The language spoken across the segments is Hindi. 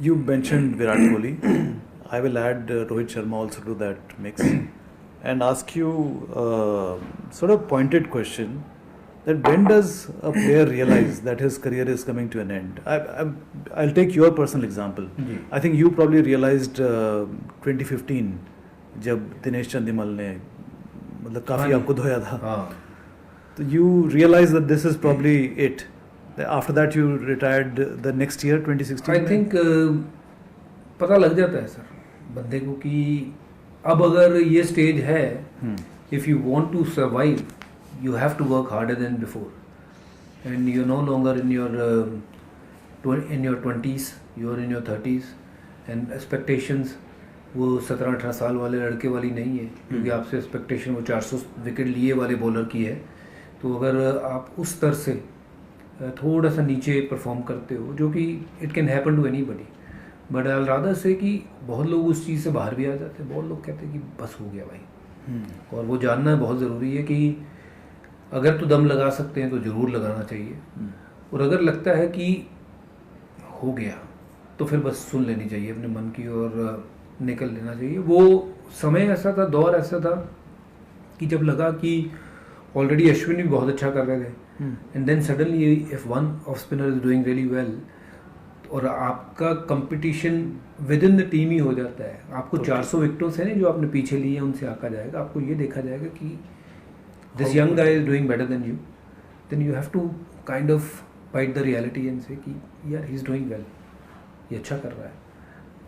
You mentioned Virat Kohli. I will add Rohit Sharma also to that mix and ask you sort of pointed question that when does a player realize that his career is coming to an end? I'll take your personal example. I think you probably realized 2015 जब दिनेश चंदीमल ने मतलब काफ़ी आपको धोया था, तो you realized that this is probably it. After that you retired the next year 2016. I think पता लग जाता है सर बंदे को कि अब अगर ये स्टेज है, if you want to survive, you have to work harder than before, and you're no longer in your 20s, you're in your 30s, and expectations वो 17-18 साल वाले लड़के वाली नहीं है, क्योंकि आपसे एक्सपेक्टेशन वो 400 विकेट लिए वाले बॉलर की है. तो अगर आप उस स्तर से थोड़ा सा नीचे परफॉर्म करते हो, जो कि it can happen to anybody, but I rather say कि बहुत लोग उस चीज़ से बाहर भी आ जाते हैं. बहुत लोग कहते हैं कि बस हो गया भाई. और वो जानना बहुत ज़रूरी है कि अगर तो दम लगा सकते हैं तो ज़रूर लगाना चाहिए, और अगर लगता है कि हो गया तो फिर बस सुन लेनी चाहिए अपने मन की और निकल लेना चाहिए. वो समय ऐसा था, दौर ऐसा था कि जब लगा कि ऑलरेडी अश्विन भी बहुत अच्छा कर रहे थे, and then suddenly if one of spinner is doing really well, और आपका competition within the team ही हो जाता है. आपको 400 विकेट्स हैं जो आपने पीछे लिए हैं उनसे आका जाएगा. आपको ये देखा जाएगा कि this young guy is doing better than you, then you have to kind of fight the reality and say कि यार ही इज़ डूइंग वेल, ये अच्छा कर रहा है,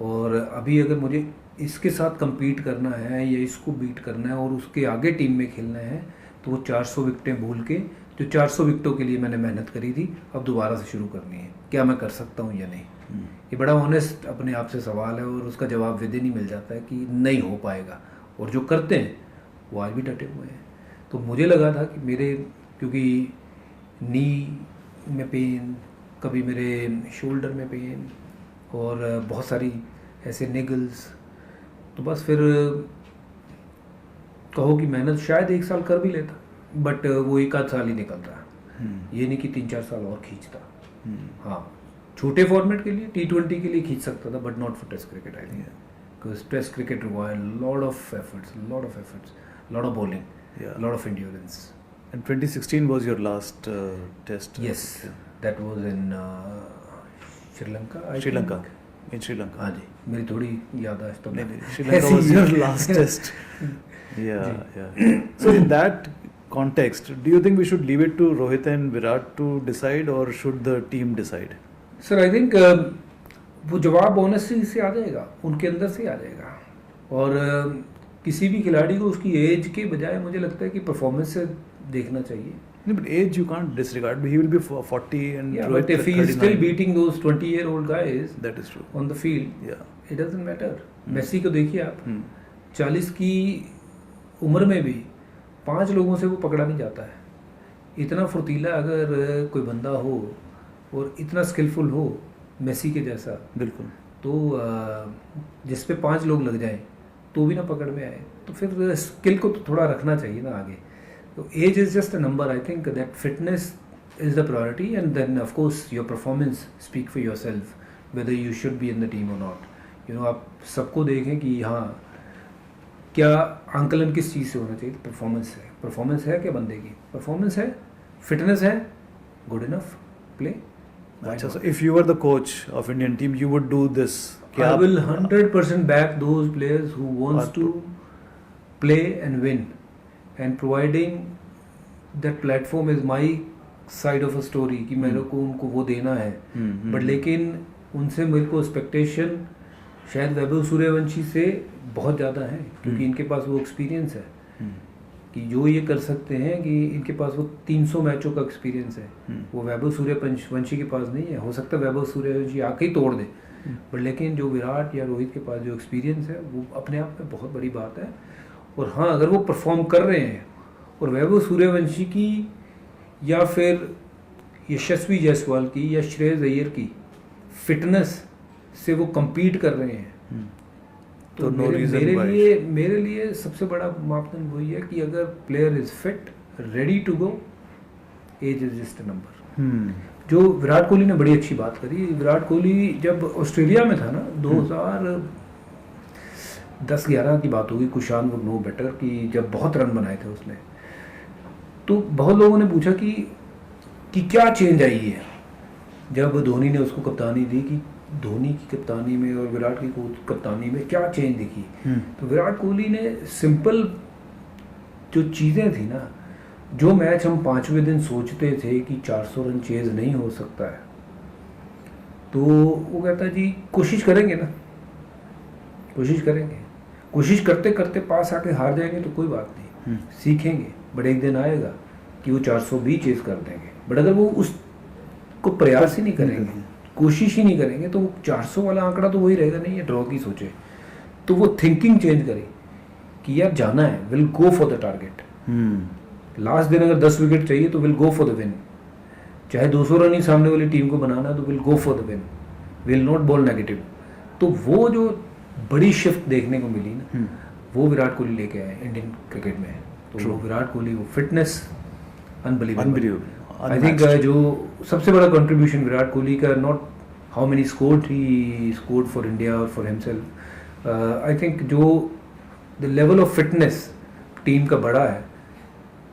और अभी अगर मुझे इसके साथ compete करना है या इसको बीट करना है और उसके आगे टीम में खेलना है, तो वो 400 विकेटें भूल के जो 400 विकेटों के लिए मैंने मेहनत करी थी अब दोबारा से शुरू करनी है. क्या मैं कर सकता हूँ या नहीं? ये बड़ा ऑनेस्ट अपने आप से सवाल है, और उसका जवाब विद इन ही मिल जाता है कि नहीं हो पाएगा. और जो करते हैं वो आज भी डटे हुए हैं. तो मुझे लगा था कि मेरे, क्योंकि नी में पेन, कभी मेरे शोल्डर में पेन, और बहुत सारी ऐसे निगल्स, तो बस फिर कहो कि मेहनत शायद 1 साल कर भी लेता, बट वो 1 आध साल ही निकलता है. ये नहीं कि 3-4 साल और खींचता. हाँ, छोटे फॉर्मेट के लिए T20 के लिए खींच सकता था, but not for test cricket. I think because test cricket require lot of efforts, lot of bowling, lot of endurance. And 2016 was your last test? Yes, that was in Sri Lanka. In Sri Lanka. हाँ जी, मेरी थोड़ी याददाश्त तो नहीं, Sri Lanka was your last test. Yeah. So in that context, do you think we should leave it to Rohit and Virat to decide, or should the team decide? Sir, I think वो जवाब ऑनेस्टी से आ जाएगा, उनके अंदर से आ जाएगा. और किसी भी खिलाड़ी को उसकी एज के बजाय मुझे लगता है कि परफॉर्मेंस से देखना चाहिए. No, but age you can't disregard. He will be 40 and yeah, Rohit but if he is still beating those 20-year-old guys, that is true, on the field, yeah, it doesn't matter. Messi को देखिए आप, 40 की उम्र में भी 5 लोगों से वो पकड़ा नहीं जाता है. इतना फुर्तीला अगर कोई बंदा हो और इतना स्किलफुल हो मेसी के जैसा, बिल्कुल, तो जिस पे 5 लोग लग जाएं तो भी ना पकड़ में आए, तो फिर स्किल को तो थोड़ा रखना चाहिए ना आगे. So age is just a number. I think that fitness is the priority, and then of course your performance speak for yourself whether you should be in the team or not. You know, आप सबको देखें कि हाँ क्या आंकलन किस चीज़ से होना चाहिए. परफॉर्मेंस है क्या बंदे की, परफॉर्मेंस है, फिटनेस है, गुड इनफ, प्ले. अच्छा, so if you were the coach of Indian team, you would do this? I will 100% back those players who wants to play and win. And providing that platform is my side of a story कि मेरे को उनको वो देना है. बट लेकिन उनसे मेरे को एक्सपेक्टेशन शायद वैभव सूर्यवंशी से बहुत ज़्यादा है, क्योंकि इनके पास वो एक्सपीरियंस है कि जो ये कर सकते हैं, कि इनके पास वो 300 मैचों का एक्सपीरियंस है. वो वैभव सूर्यवंशी के पास नहीं है. हो सकता है वैभव सूर्यवंशी आके ही तोड़ दे, बट लेकिन जो विराट या रोहित के पास जो एक्सपीरियंस है वो अपने आप में बहुत बड़ी बात है. और हाँ, अगर वो परफॉर्म कर रहे हैं और वैभव सूर्यवंशी की या फिर यशस्वी जायसवाल की या श्रेयस अय्यर की फिटनेस से वो compete कर रहे हैं, तो मेरे लिए सबसे बड़ा मापदंड वही है कि अगर player is fit, ready to go, age is just a number. जो विराट कोहली ने बड़ी अच्छी बात करी, विराट कोहली जब ऑस्ट्रेलिया में था ना 2010-11 की बात होगी, कुशान वुड नो बेटर, कि जब बहुत रन बनाए थे उसने, तो बहुत लोगों ने पूछा कि क्या चेंज आई है जब धोनी ने उसको कप्तानी दी, कि धोनी की कप्तानी में और विराट की कप्तानी में क्या चेंज दिखी। तो विराट कोहली ने सिंपल जो चीज़ें थी ना, जो मैच हम 5वें दिन सोचते थे कि 400 रन चेज नहीं हो सकता है, तो वो कहता जी कोशिश करेंगे ना, कोशिश करेंगे, कोशिश करते करते पास आके हार जाएंगे तो कोई बात नहीं, सीखेंगे, बट एक दिन आएगा कि वो 400 भी चेज कर देंगे। बट अगर वो उसको प्रयास ही नहीं करेंगे, कोशिश ही नहीं करेंगे, तो 400 वाला आंकड़ा तो वही रहेगा, नहीं है ड्रॉ की सोचे। तो वो थिंकिंग चेंज करे कि यार जाना है, will go for the target. Last दिन अगर 10 विकेट चाहिए तो will go for the win, चाहे 200 रन ही सामने वाली टीम को बनाना है तो will go for the win, will not ball negative. तो वो जो बड़ी शिफ्ट देखने को मिली ना, वो विराट कोहली लेके आए इंडियन क्रिकेट में। तो वो विराट कोहली, वो फिटनेस अनबिलीवेबल। आई थिंक जो सबसे बड़ा कंट्रीब्यूशन विराट कोहली का, not how many scored he scored for India और फॉर हिमसेल्फ, आई थिंक जो the level of fitness team का बड़ा है,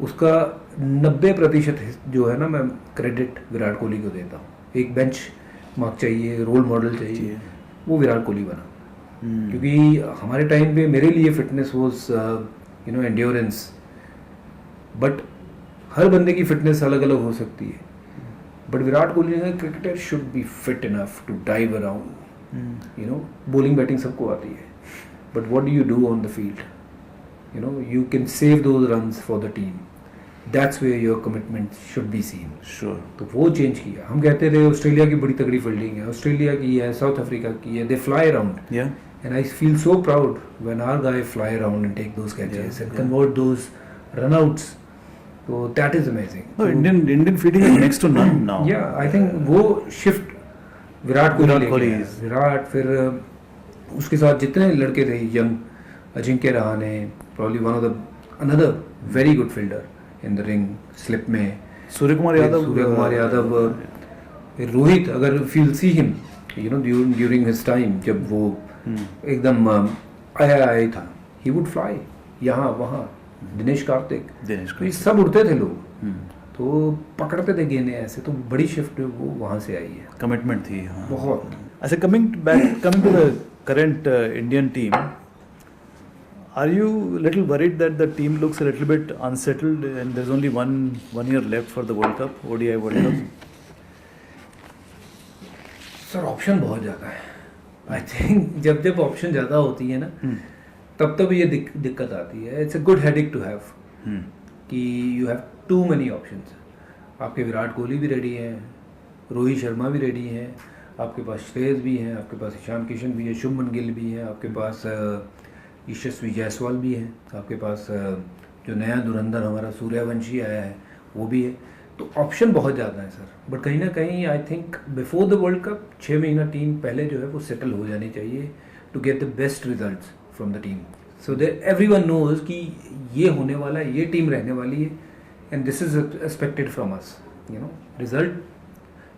उसका 90% जो है ना, मैं क्रेडिट विराट कोहली को देता हूँ। एक बेंच मार्क चाहिए, रोल मॉडल चाहिए, वो विराट कोहली बना। क्योंकि हमारे टाइम पे मेरे लिए फिटनेस वाज एंड्योरेंस, बट हर बंदे की फिटनेस अलग अलग हो सकती है। बट विराट कोहली ने, cricketer should be fit enough to dive around, bowling batting सबको आती है, but what do you do on the field? You can save those runs for the team. That's where your commitment should be seen. Sure. तो वो चेंज किया। हम कहते थे ऑस्ट्रेलिया की बड़ी तगड़ी फील्डिंग है, ऑस्ट्रेलिया की है, साउथ अफ्रीका की है, they fly around. Yeah. And I feel so proud when our guy fly around and take those catches and convert those runouts. So that is amazing. No, Indian fielding is next to none now. Yeah, I think वो shift विराट कोहली, विराट, फिर उसके साथ जितने लड़के थे young, Ajinkya Rahane, probably one of the another very good fielder in the ring, slip में सूर्य कुमार यादव, फिर रोहित, अगर feel see him during his time, जब वो एकदम आया था, he would fly यहाँ वहाँ। दिनेश कार्तिक, तो ये सब उड़ते थे लोग, तो पकड़ते थे गेंदें ऐसे। तो बड़ी शिफ्ट वो वहाँ से आई है, कमिटमेंट थी। हाँ, बहुत। अच्छा, coming to the current Indian team, are you a little worried that the team looks a little bit unsettled and there's only one year left for the World Cup, ODI World Cup? Sir option बहुत ज़्यादा है। आई थिंक जब ऑप्शन ज़्यादा होती है ना, तब ये दिक्कत आती है। It's a good headache to have, कि you have too many options. आपके विराट कोहली भी रेडी हैं, रोहित शर्मा भी रेडी हैं, आपके पास श्रेयस भी हैं, आपके पास ईशान किशन भी है, शुभमन गिल भी है, आपके पास यशस्वी जायसवाल भी है, आपके पास जो नया धुरंधर हमारा सूर्यवंशी आया है वो भी है। तो ऑप्शन बहुत ज़्यादा है सर। बट कहीं ना कहीं I think before the world cup 6 महीना टीम पहले जो है वो सेटल हो जानी चाहिए, to get the best results from the team, so that everyone knows कि ये होने वाला है, ये टीम रहने वाली है, and this is expected from us. Result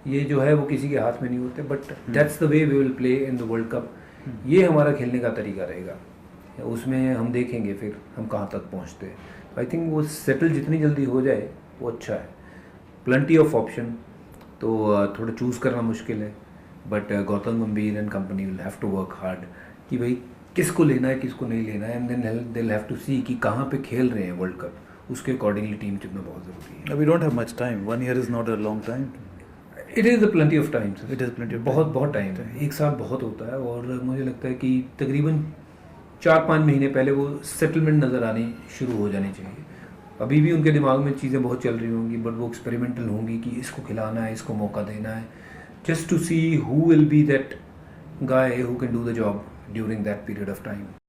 ये जो है वो किसी के हाथ में नहीं होते, but that's the way we will play in the world cup. ये हमारा खेलने का तरीका रहेगा, उसमें हम देखेंगे फिर हम कहाँ तक पहुँचते हैं। आई थिंक वो सेटल जितनी जल्दी हो जाए वो अच्छा है। प्लेंटी ऑफ ऑप्शन, तो थोड़ा चूज़ करना मुश्किल है, but Gautam Gambhir and company will have to work hard कि भाई किसको लेना है, किसको नहीं लेना है, and then they will have to see कि कहाँ पे खेल रहे हैं वर्ल्ड कप, उसके अकॉर्डिंगली टीम चुनना बहुत ज़रूरी है। We don't have much time, 1 year is not a long time. It is the plenty of time, it is plenty of बहुत टाइम है, एक साल बहुत होता है। और मुझे लगता है कि तकरीबन 4-5 महीने पहले वो सेटलमेंट नज़र आनी शुरू हो जानी चाहिए। अभी भी उनके दिमाग में चीज़ें बहुत चल रही होंगी, बट वो एक्सपेरिमेंटल होंगी कि इसको खिलाना है, इसको मौका देना है, just to see who will be that guy who can do the job during that period of time.